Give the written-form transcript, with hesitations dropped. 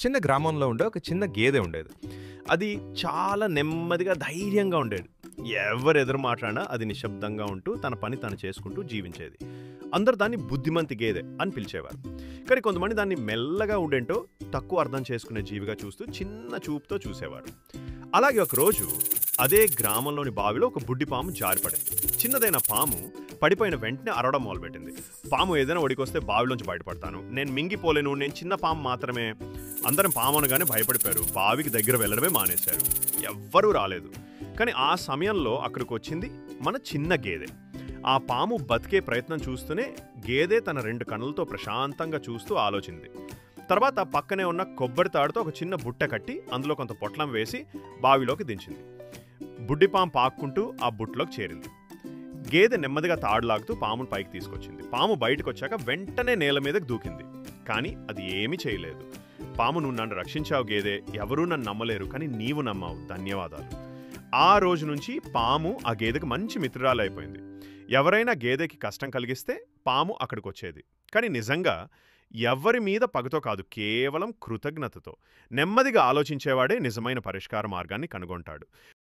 చిన్న గ్రామంలో ఉండే ఒక చిన్న గేదె ఉండేది. అది చాలా నెమ్మదిగా, ధైర్యంగా ఉండేది. ఎవరు ఎదురు మాట్లాడినా అది నిశ్శబ్దంగా ఉంటూ, తన పని తను చేసుకుంటూ జీవించేది. అందరూ దాన్ని బుద్ధిమంతి గేదె అని పిలిచేవారు. కానీ కొంతమంది దాన్ని మెల్లగా ఉండేంటో తక్కువ అర్థం చేసుకునే జీవిగా చూస్తూ చిన్న చూపుతో చూసేవారు. అలాగే ఒకరోజు అదే గ్రామంలోని బావిలో ఒక బుడ్డిపాము జారిపడింది. చిన్నదైన పాము పడిపోయిన వెంటనే అరవడం మొదలుపెట్టింది. పాము ఏదైనా ఒడికొస్తే బావిలోంచి బయటపడతాను, నేను మింగిపోలేను, నేను చిన్న పాము మాత్రమే. అందరం పాము అనగానే భయపడిపోయారు. బావికి దగ్గర వెళ్ళడమే మానేశారు. ఎవ్వరూ రాలేదు. కానీ ఆ సమయంలో అక్కడికి వచ్చింది మన చిన్న గేదె. ఆ పాము బతికే ప్రయత్నం చూస్తూనే గేదె తన 2 కన్నులతో ప్రశాంతంగా చూస్తూ ఆలోచింది. తర్వాత పక్కనే ఉన్న కొబ్బరి తాడుతో ఒక చిన్న బుట్ట కట్టి అందులో కొంత పొట్లం వేసి బావిలోకి దించింది. బుడ్డిపాము పాక్కుంటూ ఆ బుట్టలోకి చేరింది. గేదె నెమ్మదిగా తాడులాగుతూ పామును పైకి తీసుకొచ్చింది. పాము బయటకు వచ్చాక వెంటనే నేల మీదకి దూకింది. కానీ అది ఏమీ చేయలేదు. పాము, నువ్వు నన్ను రక్షించావు గేదె, ఎవరూ నన్ను నమ్మలేరు, కానీ నీవు నమ్మావు, ధన్యవాదాలు. ఆ రోజు నుంచి పాము ఆ గేదెకి మంచి మిత్రురాలైపోయింది. ఎవరైనా గేదెకి కష్టం కలిగిస్తే పాము అక్కడికి వచ్చేది. కానీ నిజంగా ఎవ్వరి మీద పగతో కాదు, కేవలం కృతజ్ఞతతో. నెమ్మదిగా ఆలోచించేవాడే నిజమైన పరిష్కార మార్గాన్ని కనుగొంటాడు.